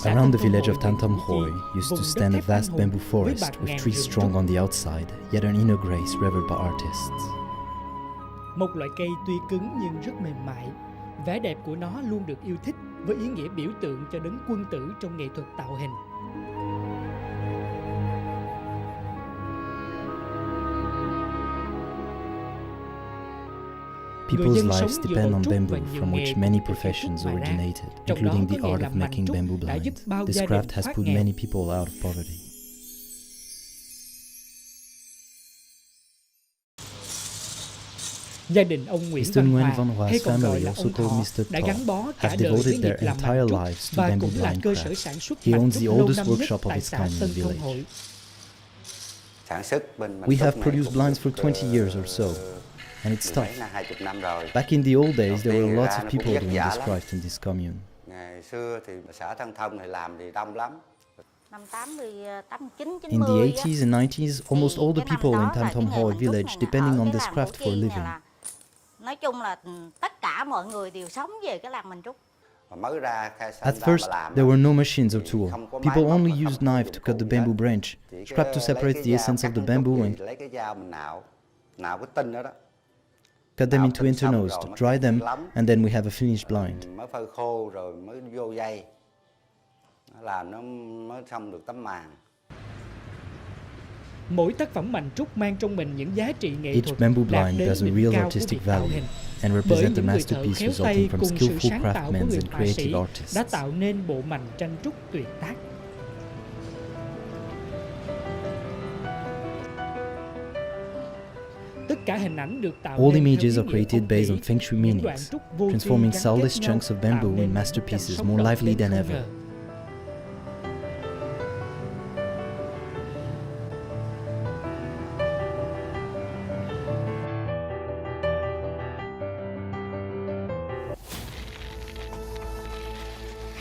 Around the village of Tam Tam Hoi used to stand a vast bamboo forest with trees strong on the outside, yet an inner grace revered by artists. Một loại cây tuy cứng nhưng rất mềm mại. Vẻ đẹp của nó luôn được yêu thích với ý nghĩa biểu tượng cho đấng quân tử trong nghệ thuật tạo hình. People's lives depend on bamboo, from which many professions originated, including the art of making bamboo blinds. This craft has put many people out of poverty. Gia đình ông Nguyễn Mr. Văn Nguyen Hòa, Văn hay Hoa's còn gọi family, là also ông called Thọ, Mr. đã Thọ, gắn bó cả have đời với devoted việc their làm entire mảnh trúc lives to và bamboo cũng là blind cơ sở craft. sản xuất He mảnh owns trúc the lâu oldest năm nhất workshop of tại its xã kind in Tân the Thông village. Hội. We have produced blinds for 20 years or so, and it's tough. Back in the old days, there were lots of people doing this craft in this commune. In the 80s and 90s, almost all the people in Tam Tam Hoi village depending on this craft for a living. Nói chung là tất cả mọi người đều sống về cái làm mảnh trúc. At first, there were no machines or tool. People only used knife to cut the bamboo branch, scrap to separate the essence of the bamboo and cut them into internodes to dry them, and then we have a finished blind. Mỗi tác phẩm mảnh trúc mang trong mình những giá trị nghệ Each thuật bamboo đạt blind đến has a đỉnh real cao của artistic việc tạo value hình. and Bởi represent a những người thợ masterpiece khéo resulting tay from cùng sự skillful sáng tạo của craftsmen người and họa sĩ creative artists. đã tạo nên bộ mảnh tranh trúc tuyệt tác. Tất cả hình ảnh được tạo All nên images theo are ý nghĩa created phong based thủy, on feng shui những đoạn meanings, trúc vô tri transforming gắn soulless kết chunks nhau, of bamboo tạo nên in một masterpieces cảnh more sống lively động than đến không ever. ngờ.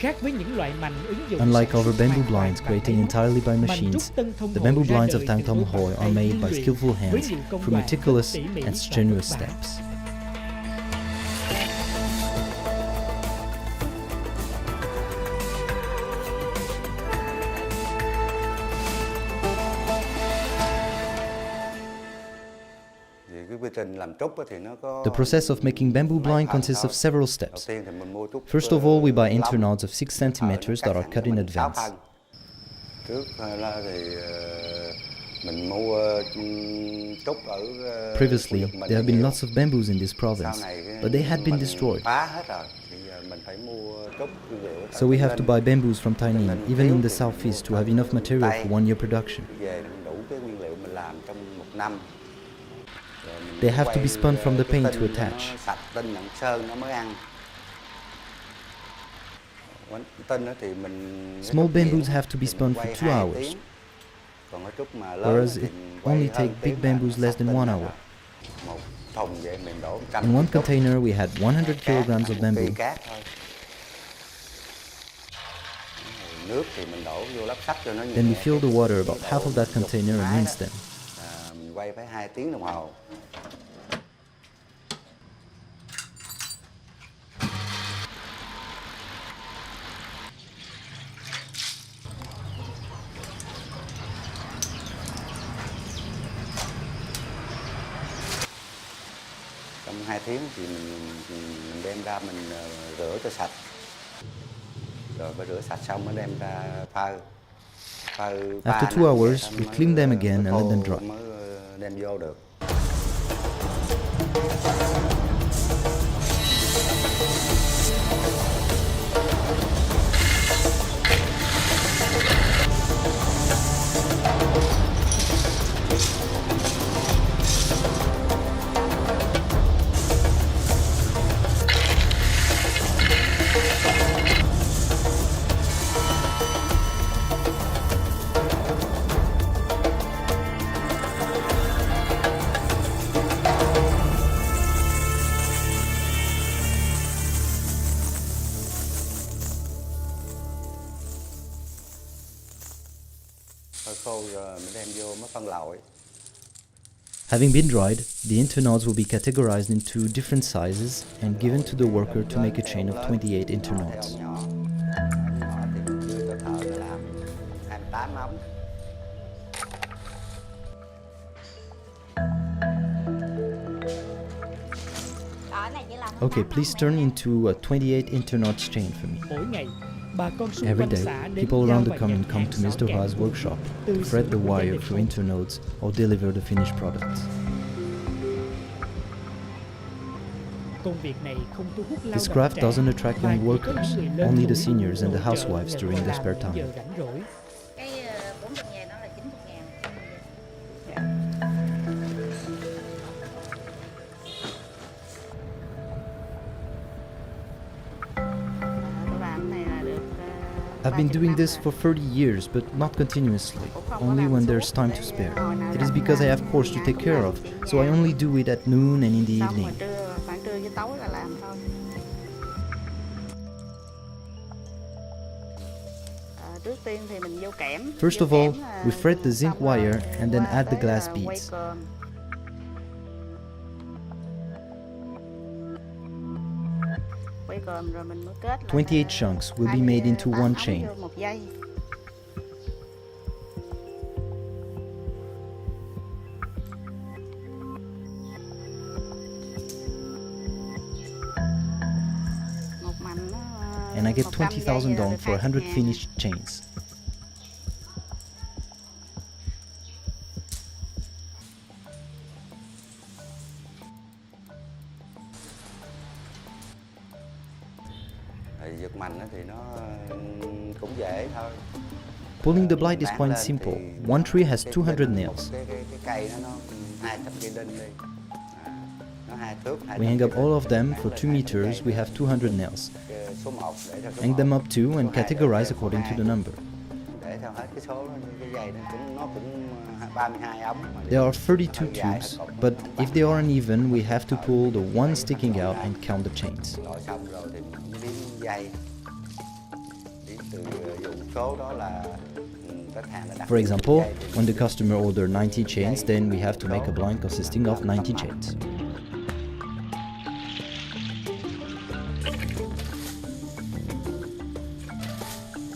Khác với những loại mảnh ứng dụng Unlike sản other xuất bamboo hoàn toàn blinds bằng created máy móc, entirely by mảnh machines, trúc Tân Thông the Hội bamboo ra blinds đời of Tam từ Tam một Hoi bàn are tay made tinh by luyện, skillful với hands nhiều công through đoạn meticulous rất tỉ mỉ and và strenuous vất vả. steps. The process of making bamboo blind consists of several steps. First of all, we buy internodes of 6 centimeters that are cut in advance. Previously, there have been lots of bamboos in this province, but they had been destroyed. So we have to buy bamboos from Tainan, even in the southeast, to have enough material for 1 year production. They have to be spun from the paint to attach. Small bamboos have to be spun for 2 hours, whereas it only takes big bamboos less than 1 hour. In one container we had 100 kilograms of bamboo. Then we fill the water about half of that container and rinse them. Trong 2 tiếng thì mình đem ra mình rửa cho sạch. Rồi phải rửa sạch xong mới đem ra phơi. After 2 hours, we clean them again and let them dry. Mới đem vô được. Having been dried, the internodes will be categorized into different sizes and given to the worker to make a chain of 28 internodes. lá nóng. Okay, please turn into a 28 internot chain for me. Mỗi ngày, bà con xung Every quanh day, xã đến people giao around the và commune nhận come hàng to xỏ Mr. kẹt Ha's workshop từ to thread xưởng the của gia wire đình through tôi. internodes or deliver the finished products. Công việc này không thu hút lao This động craft trẻ, doesn't attract mà young chỉ có workers, những người lớn only the tuổi seniors and the nội trợ housewives nhờ during tôi their làm spare những time. giờ rảnh rỗi. Cái 40 ngàn đó là 90 ngàn. Tôi làm cái này là được I've been doing this for 30 years, but not continuously, only when there's time to spare. It is because I have course to take care of, so I only do it at noon and in the xong evening. rồi khoảng trưa với tối là làm thôi. Trước tiên thì mình vô kẽm. First Vô of all, kẽm là we thread the zinc xong rồi wire and then qua add the tới glass quay beads. cơm. Quay cơm rồi mình mới kết lại 28 chunks will be made into 28 one ống chain. vô một dây. Một mảnh nó, And I get 100 giây 20,000 là dong được for 100 20.000. finished chains. Thì giật mành thì nó cũng dễ thôi. Pulling the blade is Bán quite lên simple. thì One tree nó- has cái 200 đinh, nails. cái cây nó 200 cây đinh đi. Nó 2 thước. We hang up all of them for 2 meters, we have 200 nails. Số 1 để theo số Hang them 1. up too and Số 2 categorize để according to the number. Để theo hết cái số đó, cái dây nó cũng 32 ống. Mà There are 32 hơi dài, tubes, hơi cục, but không if bằng. they are uneven, we have to pull the one sticking out and count the chains. Gọi xong rồi thì mình mới đếm dây. Đếm từ dụng số đó là khách hàng đã đặt For example, dây thì when the customer order 90 chains, then we have to make a blind consisting of 90 chains.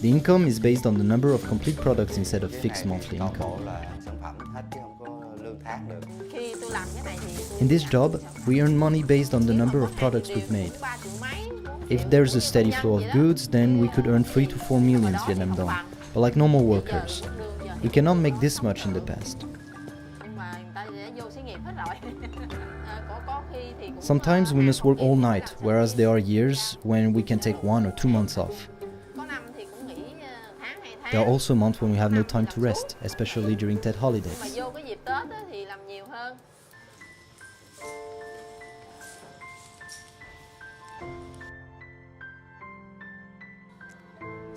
The income is based on the number of complete products instead of cái fixed này monthly toàn income. bộ là sản phẩm hết chứ không có lương tháng được. Khi tôi làm cái này thì tôi In this job, we earn money based on the number of products we've made. 3 triệu mấy, 4 If triệu. there's a steady flow of goods, then we could earn 3 to 4 millions Vietnam dong. But like normal workers, we cannot make this much in the past. Nhưng mà người ta đã vô xí nghiệp hết rồi. Có khi thì cũng Sometimes we must work all night, whereas there are years when we can take 1 or 2 months off. có năm thì cũng nghỉ tháng 2 tháng. There are also months when we have no time to rest, especially during Tet Mà holidays. vô cái dịp Tết á, thì làm nhiều hơn.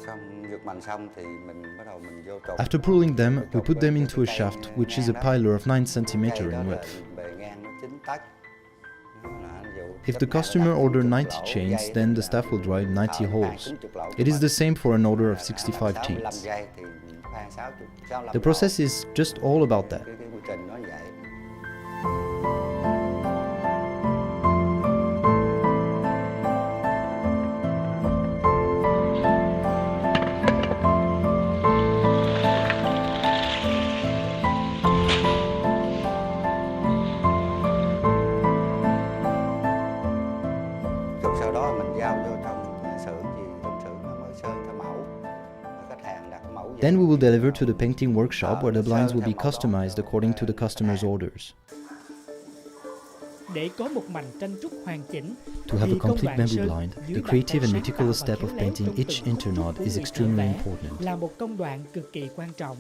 Xong giật mành xong thì mình bắt đầu mình vô trục. After pulling them, we put them into a shaft, which is a piler of 9 cm Cây đó in là width. bề ngang nó 9 tấc. Đó là ví dụ If the cấp nhà customer đã đặt order 90 90 lỗ chains, dây then thì the staff will drive 90 thợ holes. 90 lỗ It is cho the mình. same for an order of Làm 65 65 chains. giây thì khoảng 60, 65 The process is just all about that. cái quy trình nó vậy. Rồi sau đó mình giao vô trong xưởng thì trong xưởng nó mới sơn theo mẫu. Khách hàng đặt mẫu về. Then we will deliver to the painting workshop where the blinds will be customized according to the customer's orders. Để có một mảnh tranh trúc hoàn chỉnh, To have thì a công complete đoạn bamboo sơn blind, dưới the bàn creative tay and sáng meticulous tạo step và of khéo léo painting trong each từng internode khúc is của extremely người thợ vẽ important. là một công đoạn cực kỳ quan trọng.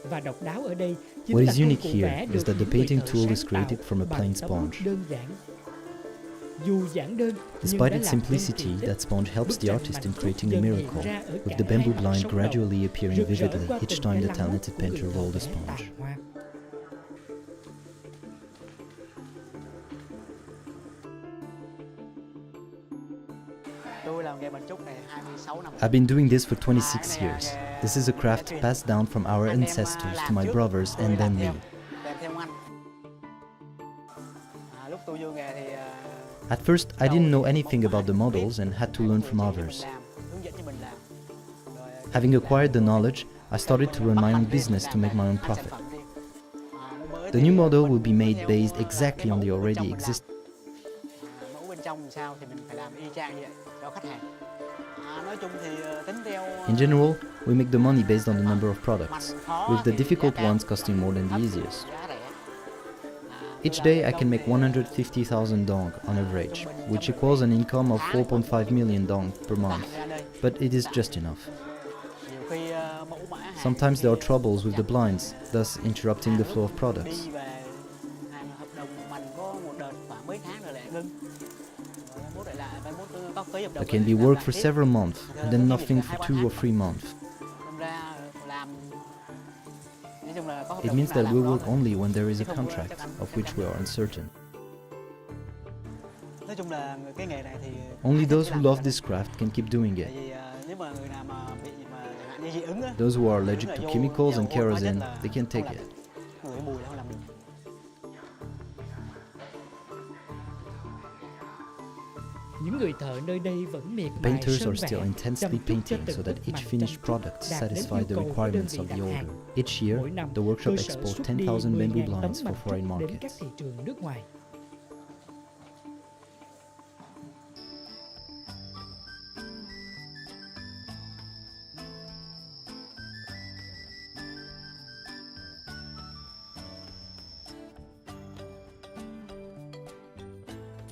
Và độc đáo ở đây chính What là is công unique cụ here vẽ is được that the những người painting thợ tool sáng is created tạo from a bằng plain tấm bút sponge. đơn giản. Dù giản đơn, nhưng Despite đã its làm nên simplicity, kỳ tích. that sponge helps Bức the tranh artist mảnh in trúc creating a dần hiện miracle, ra ở with cả the bamboo hai mặt blind sống đầu, gradually appearing rực rỡ vividly qua each từng time cái the lắng talented của người painter thợ rolled the vẽ sponge. tàn hoa. Tôi làm nghề bánh trúc này 26 năm. I've been doing this for 26 years. This is a craft passed down from our ancestors to my brothers and then me. Làm theo anh. Lúc tôi vô nghề thì At first, I didn't know anything about the models and had to learn from others. Hướng dẫn cho mình làm. Rồi, Having acquired the knowledge, I started to run my own business to make my own profit. The new model will be made based exactly on the already existing. Mẫu bên trong làm sao thì mình phải làm y chang như vậy cho khách hàng. Nói chung thì tính theo In general, we make the money based on the number of products, with the difficult ones costing more than the easiest. giá rẻ. Each day I can make 150,000 dong on average, which equals an income of 4.5 million dong per month, but it is just enough. Nhiều khi mẫu mã hàng Sometimes there are troubles with the blinds, thus interrupting the flow of products. đi về hàng hợp đồng mình có một đợt khoảng mấy tháng rồi lại ngưng. Rồi mai mốt lại lại, mai mốt có ký hợp đồng. There can be work for several months, and then nothing for 2 or 3 months. Đâm ra làm nói chung là có hợp It đồng means là that làm we đó work thôi. only when there is a contract, of which we are uncertain. Nói chung là cái nghề này thì Only those who love this craft can keep doing tại it. vì nếu mà người nào mà bị chẳng hạn như dị ứng á, Those who are allergic to chemicals and kerosene, they can take it. ngửi mùi là không làm được. Những người thợ nơi đây vẫn miệt mài Painters sơn are still vẽ, intensely chăm chút cho painting so từng that bức each mảnh finished chăm chút product đạt đến satisfy yêu the cầu của đơn requirements vị of the đặt hàng. order. Each year, Mỗi năm, the workshop cơ sở exports xuất đi 10,000 bamboo 10.000 blinds tấm for mảnh foreign trúc đến các markets. thị trường nước ngoài.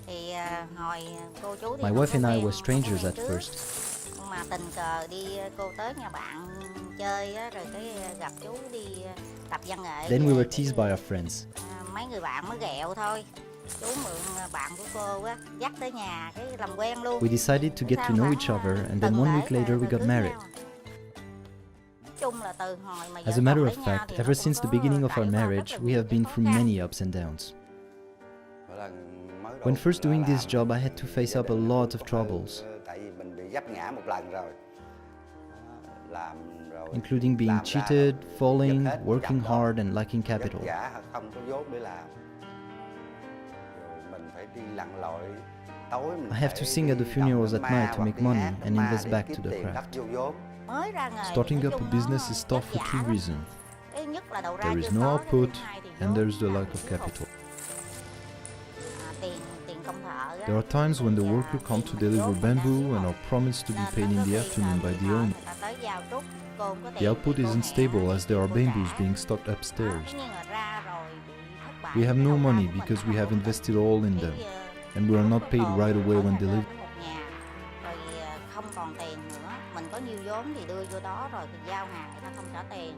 Thì hồi cô chú thì My không wife có and I quen, were không có strangers quen at trước. first. Nhưng mà tình cờ đi cô tới nhà bạn chơi á, rồi cái gặp chú đi tập văn nghệ. Then we were để, teased by our friends. mấy người bạn mới ghẹo thôi. Chú mượn bạn của cô á, dắt tới nhà cái làm quen luôn. We decided to get to know each other, and then 1 week later we got married. Chung là từ hồi mà As a vợ matter chồng of lấy nhau fact, thì nó ever cũng since the có beginning of trải our qua rất marriage, là we nhiều have been khó through khăn. many ups and downs. Mỗi lần mới đầu When first doing ra this job, I had to face gia up a đình lot cũng of hơi, troubles, tại vì mình bị vấp ngã một lần rồi. Làm rồi including being làm ra cheated, rồi falling, giật hết working chồng đó, hard, and lacking vất capital. vả không có vốn để làm. Rồi mình phải đi lặn lội tối mình I have phải to sing at the đi funerals đọc at ma night to hoặc make đi money hát and ma invest để back kiếm to the tiền craft. đắp vô vốn. Mới ra nghề thì Starting nói up a chung business nó is tough for vất two vả lắm. reasons. Thứ nhất là đầu ra There is chưa no có, output, thứ hai thì and vốn there is the làm lack thì of thiếu hụt. capital. Tiền công thợ á, There are times when the thì, worker come to tiền deliver vốn người ta thiếu bamboo and hụt. are promised to be Nên paid nó in có the khi là afternoon by người the thợ owner. người ta tới giao trúc, cô không có The tiền output thì cô isn't hẹn stable as there are cô bamboos trả. being stocked Đó, upstairs. tất nhiên là ra rồi bị thất bại We have cái no đầu ra money của mình because nó we have không ổn định. invested all in them, Cái, and we are not lúc paid đó right away ở when nhà delivered. thuê một nhà, rồi không còn tiền nữa, mình có nhiêu vốn thì đưa vô đó, rồi thì giao hàng người ta không trả tiền,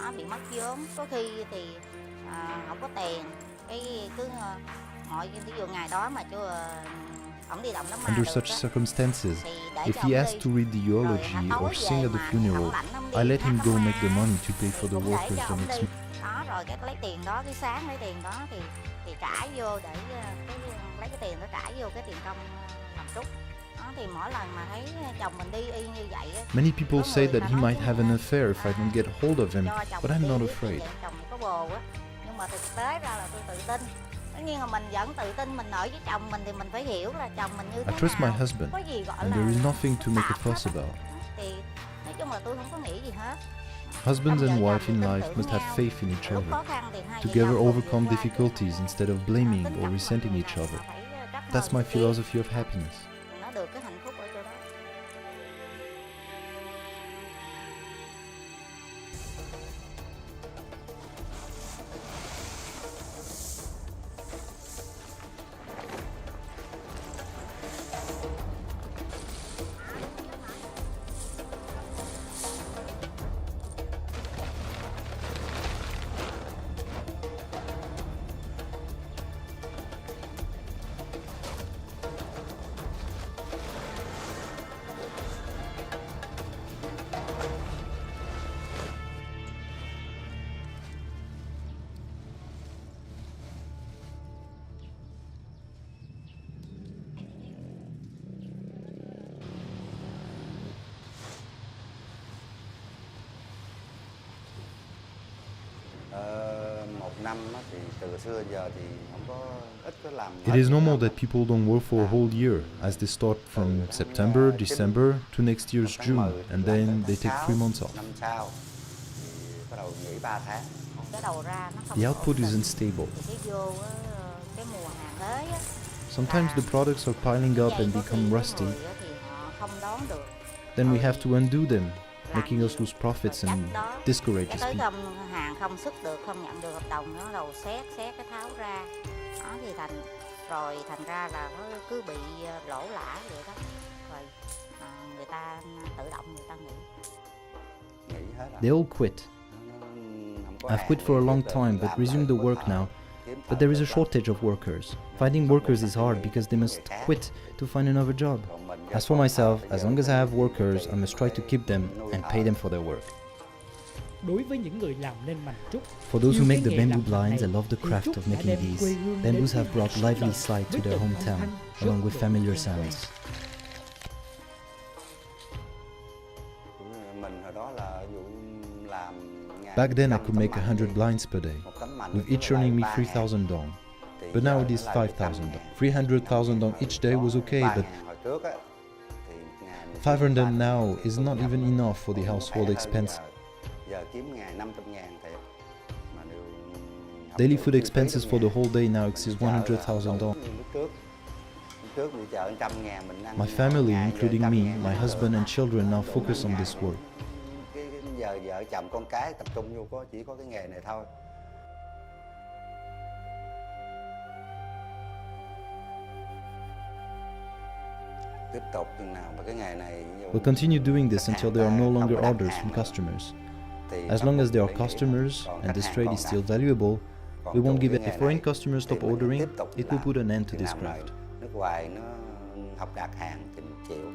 nó bị mất vốn. Có khi thì không có tiền, cái cứ mọi ví dụ ngày đó mà chưa ổng đi động đám ma Under được such á, circumstances, thì để if cho he ổng asks đi. to read the Rồi eulogy tối or sing về at the mà funeral, ổng lãnh ổng I đi let hát him đám go ma, make the money to pay thì for the cũng để workers cho the ổng next đi. month. Đó, rồi cái lấy tiền đó, cái sáng lấy tiền đó thì trả vô để lấy cái tiền đó trả vô cái tiền công làm trúc. Đó, thì mỗi lần mà thấy chồng mình đi y như vậy á, Many people có say người that ta he nói might chứ have an hả, affair if I don't get hold of him, cho chồng but mình I'm not đi biết afraid. vậy chồng mình có bồ á, nhưng mà thực tế ra là tôi tự tin. Tất nhiên là mình vẫn tự tin, mình ở với chồng mình thì mình phải hiểu là chồng mình như I thế trust my nào. husband, Có gì gọi and là there is nothing to make a tạp hết fuss á. about. Thì nói chung là tôi không có nghĩ gì hết. Husbands and Xong vợ wife chồng in thì tin life tưởng must have nhau. faith in each Lúc other. khó khăn thì hai vợ Together chồng cùng overcome vượt qua chứ. difficulties instead of blaming Tính or cách resenting mọi each người other. là phải trách That's hơn my người kia. philosophy of happiness. Nó được cái hạnh phúc ở chỗ đó. năm á, thì từ xưa giờ thì không có ít có làm. It is normal that people don't work for a whole year, as they start from September, December to next year's June, and then they take 3 months off. Năm sau thì bắt đầu nghỉ 3 tháng. Cái đầu ra nó không The có output ổn định. isn't stable. Thì cái vô á, cái mùa hàng tới á, Sometimes the products are piling up and become rusty. người á thì họ không đón được. Then we have to undo them, making us lose profits and discourages Cái tới people. hàng không xuất được, không nhận được hợp đồng, nó đầu xét cái tháo ra. Đó thì thành ra là nó cứ bị lỗ lã vậy đó. Rồi người ta tự động người ta nghỉ. Nghỉ hết rồi. They all quit. Không có I've hàng quit for a thì long tiếp tục time but làm resumed the lại work bớt now. kiếm But there is a thêm shortage of workers. Finding workers is hard because they must quit to find another job. Còn mình As for myself, as long as I have workers, I must try to keep them and pay them for their work. Đối với những người làm nên mành trúc, For those who yêu make cái the nghề bamboo làm bằng blinds, I này, love the thì craft Trúc of đã making đem these. quê hương Bamboos đến have brought với lively đời, side to với their từng âm hometown, thanh along rất with độ familiar quen. sounds. mình hồi đó là ví dụ làm Back then I could make 100 blinds per day, with each earning me 3,000 dong. But now it is 5,000 dong. 300,000 dong each day was okay, but 500 now is not even enough for the household expense. Giờ kiếm ngày 500.000 thiệt. Mà đều Daily food expenses for the whole day now exceeds 100,000 dong. Lúc trước đi chợ 100.000 mình ăn. My family, ngày, giờ including me, 100.000 my husband and children now focus on this work. Cái giờ vợ chồng con cái tập trung vô chỉ có cái nghề này thôi. Tiếp tục chừng nào mà cái nghề này We'll continue doing this until there are no longer orders from customers. As long as there are customers and this trade is still valuable, we won't give it. If foreign customers stop ordering, it will put an end to this craft. Nước ngoài nó không đặt hàng thì mình chịu.